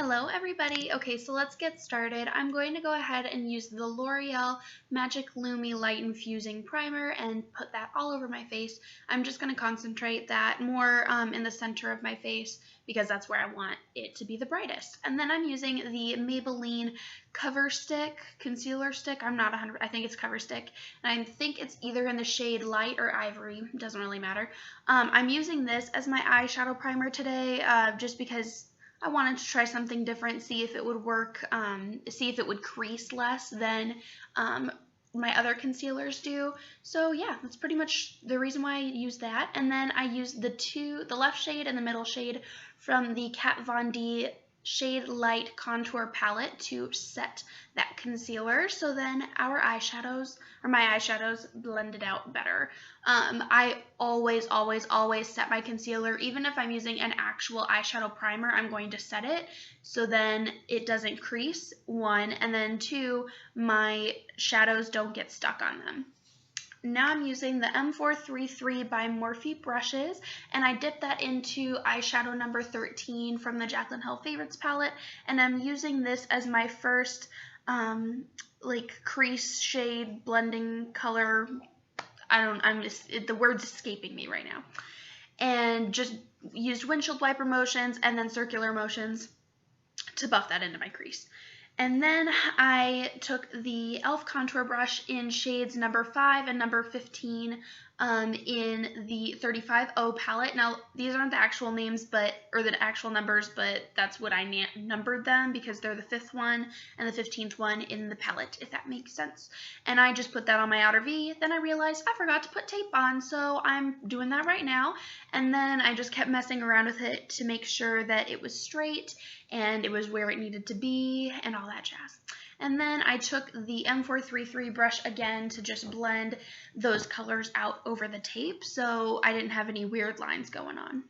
Hello everybody. Okay, so let's get started. I'm going to go ahead and use the L'Oreal Magic Lumi Light Infusing Primer and put that all over my face. I'm just going to concentrate that more in the center of my face because that's where I want it to be the brightest. And then I'm using the Maybelline Coverstick concealer stick. I'm not 100%, I think it's Coverstick. And I think it's either in the shade Light or Ivory. It doesn't really matter. I'm using this as my eyeshadow primer today just because I wanted to try something different, see if it would work, see if it would crease less than my other concealers do. So yeah, that's pretty much the reason why I use that. And then I use the left shade and the middle shade from the Kat Von D Shade Light Contour Palette to set that concealer. So then our eyeshadows, or my eyeshadows, blended out better. I always set my concealer. Even if I'm using an actual eyeshadow primer, I'm going to set it so then it doesn't crease, one, and then two, my shadows don't get stuck on them. Now I'm using the M433 by Morphe Brushes, and I dipped that into eyeshadow number 13 from the Jaclyn Hell Favorites palette, and I'm using this as my first like crease shade blending color. The word's escaping me right now. And just used windshield wiper motions and then circular motions to buff that into my crease. And then I took the e.l.f. contour brush in shades number 5 and number 15 in the 35O palette. Now, these aren't the actual names, or the actual numbers, but that's what I numbered them because they're the 5th one and the 15th one in the palette, if that makes sense. And I just put that on my outer V. Then I realized I forgot to put tape on, so I'm doing that right now. And then I just kept messing around with it to make sure that it was straight and it was where it needed to be and all that jazz. And then I took the M433 brush again to just blend those colors out over the tape so I didn't have any weird lines going on.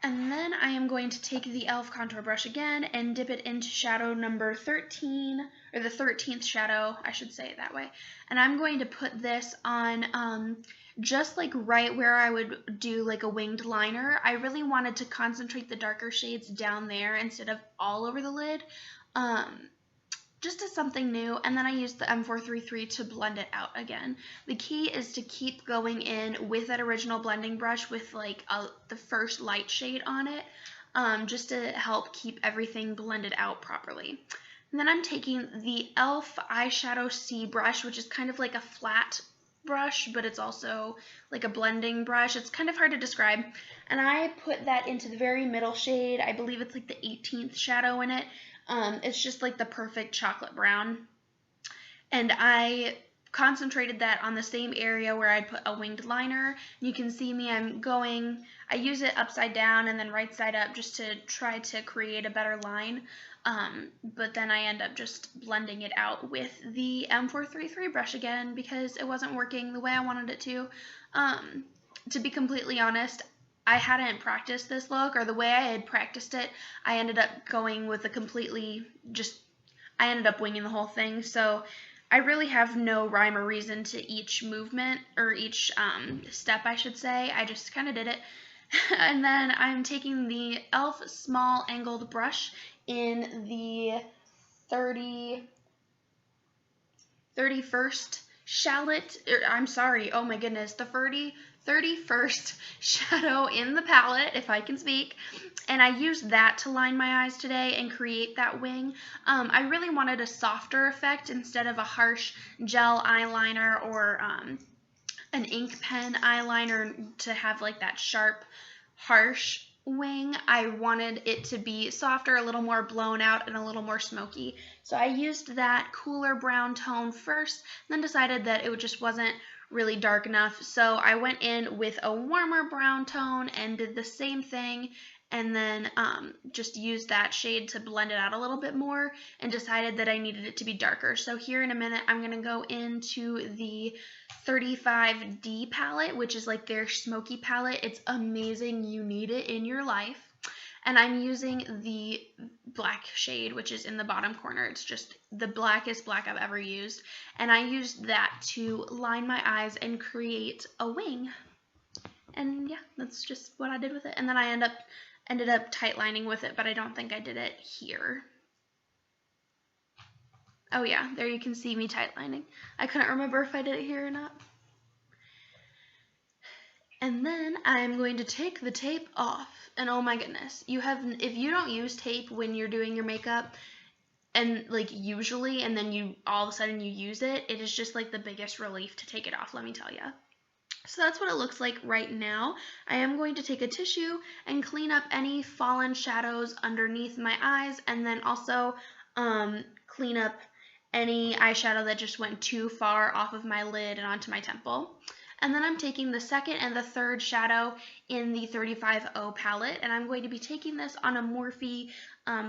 And then I am going to take the e.l.f. contour brush again and dip it into shadow number 13, or the 13th shadow, I should say it that way. And I'm going to put this on just like right where I would do like a winged liner. I really wanted to concentrate the darker shades down there instead of all over the lid. Just as something new, and then I used the M433 to blend it out again. The key is to keep going in with that original blending brush with like the first light shade on it, just to help keep everything blended out properly. And then I'm taking the e.l.f. eyeshadow C brush, which is kind of like a flat brush, but it's also like a blending brush. It's kind of hard to describe. And I put that into the very middle shade. I believe it's like the 18th shadow in it. It's just like the perfect chocolate brown. And I concentrated that on the same area where I'd put a winged liner. You can see me, I use it upside down and then right side up just to try to create a better line. But then I end up just blending it out with the M433 brush again because it wasn't working the way I wanted it to. To be completely honest, I hadn't practiced this look, or the way I had practiced it, I ended up going with I ended up winging the whole thing, so I really have no rhyme or reason to each movement, or each step, I should say. I just kind of did it. And then I'm taking the e.l.f. small angled brush in the 31st shallot, I'm sorry, oh my goodness, the 31st shadow in the palette, if I can speak, and I used that to line my eyes today and create that wing. I really wanted a softer effect instead of a harsh gel eyeliner or an ink pen eyeliner to have like that sharp, harsh wing. I wanted it to be softer, a little more blown out, and a little more smoky. So I used that cooler brown tone first, then decided that it just wasn't really dark enough. So I went in with a warmer brown tone and did the same thing, and then just used that shade to blend it out a little bit more and decided that I needed it to be darker. So here in a minute, I'm going to go into the 35D palette, which is like their smoky palette. It's amazing. You need it in your life. And I'm using the black shade, which is in the bottom corner. It's just the blackest black I've ever used. And I used that to line my eyes and create a wing. And yeah, that's just what I did with it. And then I ended up tight lining with it, but I don't think I did it here. Oh yeah, there you can see me tight lining. I couldn't remember if I did it here or not. And then I'm going to take the tape off. And oh my goodness, if you don't use tape when you're doing your makeup, and like usually, and then you all of a sudden you use it, it is just like the biggest relief to take it off, let me tell you. So that's what it looks like right now. I am going to take a tissue and clean up any fallen shadows underneath my eyes, and then also clean up any eyeshadow that just went too far off of my lid and onto my temple. And then I'm taking the second and the third shadow in the 35O palette, and I'm going to be taking this on a Morphe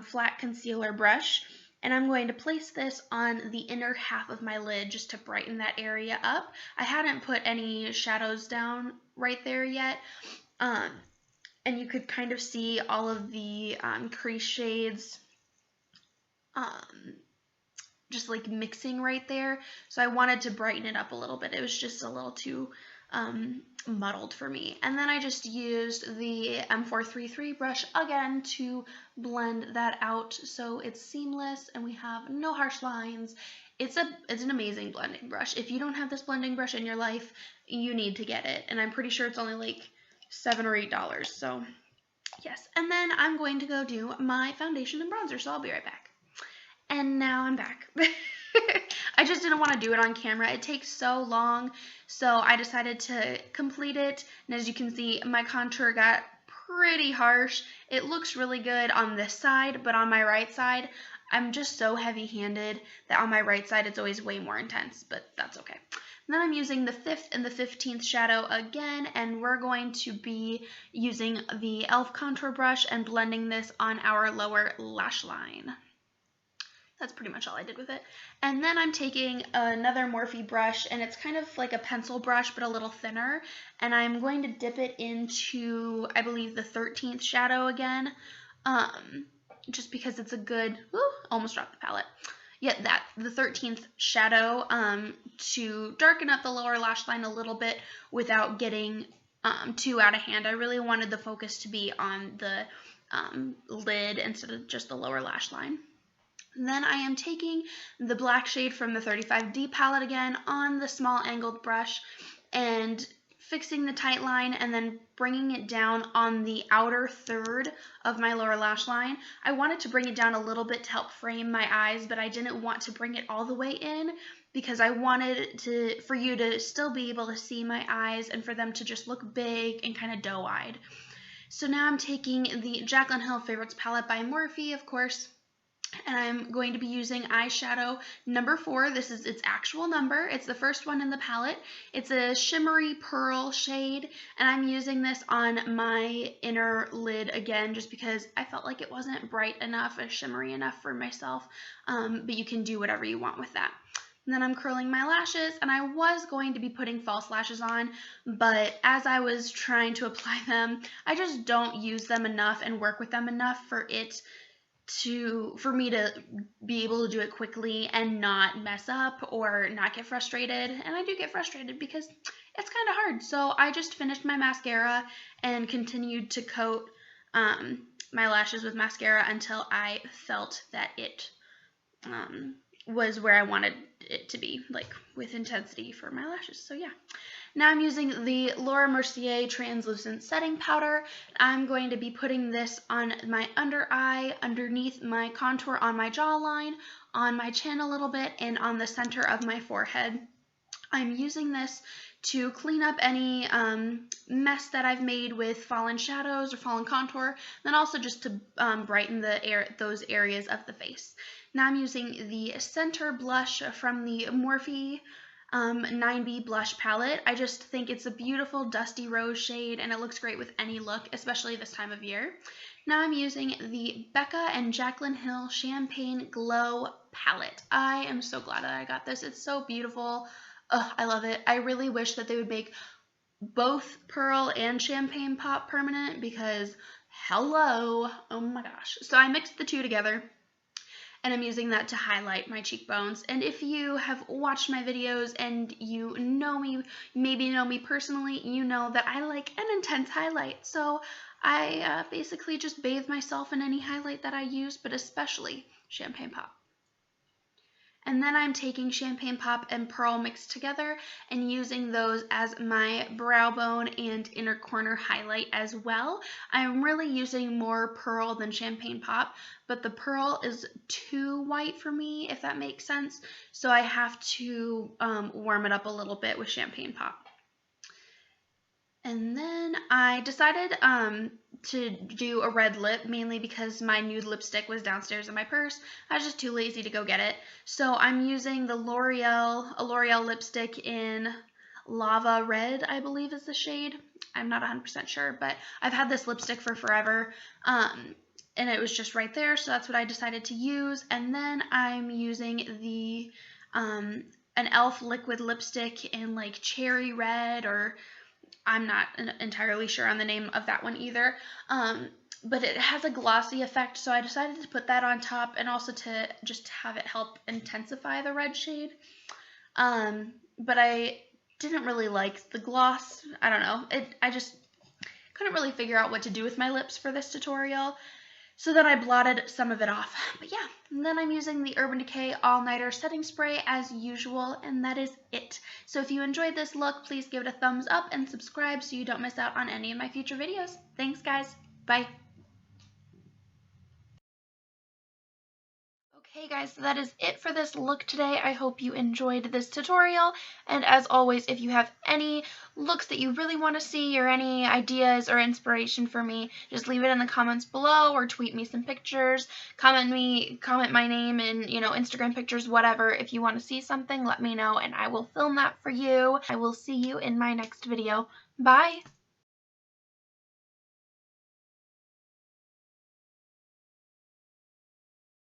flat concealer brush, and I'm going to place this on the inner half of my lid just to brighten that area up. I hadn't put any shadows down right there yet, and you could kind of see all of the crease shades just like mixing right there. So I wanted to brighten it up a little bit. It was just a little too muddled for me. And then I just used the M433 brush again to blend that out so it's seamless and we have no harsh lines. It's an amazing blending brush. If you don't have this blending brush in your life, you need to get it. And I'm pretty sure it's only like $7 or $8. So yes. And then I'm going to go do my foundation and bronzer. So I'll be right back. And now I'm back. I just didn't want to do it on camera. It takes so long, so I decided to complete it. And as you can see, my contour got pretty harsh. It looks really good on this side, but on my right side, I'm just so heavy-handed that on my right side, it's always way more intense, but that's okay. And then I'm using the 5th and the 15th shadow again, and we're going to be using the e.l.f. contour brush and blending this on our lower lash line. That's pretty much all I did with it. And then I'm taking another Morphe brush, and it's kind of like a pencil brush, but a little thinner. And I'm going to dip it into, I believe, the 13th shadow again, just because it's a good, almost dropped the palette. Yeah, the 13th shadow to darken up the lower lash line a little bit without getting too out of hand. I really wanted the focus to be on the lid instead of just the lower lash line. Then I am taking the black shade from the 35D palette again on the small angled brush and fixing the tight line and then bringing it down on the outer third of my lower lash line. I wanted to bring it down a little bit to help frame my eyes, but I didn't want to bring it all the way in because I wanted for you to still be able to see my eyes and for them to just look big and kind of doe-eyed. So now I'm taking the Jaclyn Hill Favorites palette by Morphe, of course, and I'm going to be using eyeshadow number 4. This is its actual number. It's the first one in the palette. It's a shimmery pearl shade, and I'm using this on my inner lid again just because I felt like it wasn't bright enough or shimmery enough for myself, but you can do whatever you want with that. And then I'm curling my lashes, and I was going to be putting false lashes on, but as I was trying to apply them, I just don't use them enough and work with them enough for me to be able to do it quickly and not mess up or not get frustrated. And I do get frustrated because it's kind of hard. So I just finished my mascara and continued to coat my lashes with mascara until I felt that it was where I wanted it to be, like with intensity for my lashes. So yeah. Now I'm using the Laura Mercier Translucent Setting Powder. I'm going to be putting this on my under eye, underneath my contour on my jawline, on my chin a little bit, and on the center of my forehead. I'm using this to clean up any mess that I've made with fallen shadows or fallen contour, then also just to brighten those areas of the face. Now I'm using the center blush from the Morphe 9B blush palette. I just think it's a beautiful dusty rose shade and it looks great with any look, especially this time of year. Now I'm using the Becca and Jaclyn Hill Champagne Glow palette. I am so glad that I got this. It's so beautiful. I love it. I really wish that they would make both pearl and champagne pop permanent because Hello. Oh my gosh. So I mixed the two together, and I'm using that to highlight my cheekbones. And if you have watched my videos and you know me, maybe know me personally, you know that I like an intense highlight. So I basically just bathe myself in any highlight that I use, but especially Champagne Pop. And then I'm taking Champagne Pop and Pearl mixed together and using those as my brow bone and inner corner highlight as well. I'm really using more Pearl than Champagne Pop, but the Pearl is too white for me, if that makes sense. So I have to warm it up a little bit with Champagne Pop. And then I decided to do a red lip, mainly because my nude lipstick was downstairs in my purse. I was just too lazy to go get it. So I'm using the L'Oreal lipstick in Lava Red, I believe is the shade. I'm not 100% sure, but I've had this lipstick for forever. And it was just right there, so that's what I decided to use. And then I'm using the an e.l.f. liquid lipstick in like cherry red, or I'm not entirely sure on the name of that one either. But it has a glossy effect, so I decided to put that on top and also to just have it help intensify the red shade. But I didn't really like the gloss. I don't know. I just couldn't really figure out what to do with my lips for this tutorial. So then I blotted some of it off. But yeah, and then I'm using the Urban Decay All Nighter Setting Spray as usual, and that is it. So if you enjoyed this look, please give it a thumbs up and subscribe so you don't miss out on any of my future videos. Thanks, guys. Bye. Okay guys, so that is it for this look today. I hope you enjoyed this tutorial, and as always, if you have any looks that you really want to see or any ideas or inspiration for me, just leave it in the comments below or tweet me some pictures, comment my name in, Instagram pictures, whatever. If you want to see something, let me know and I will film that for you. I will see you in my next video. Bye!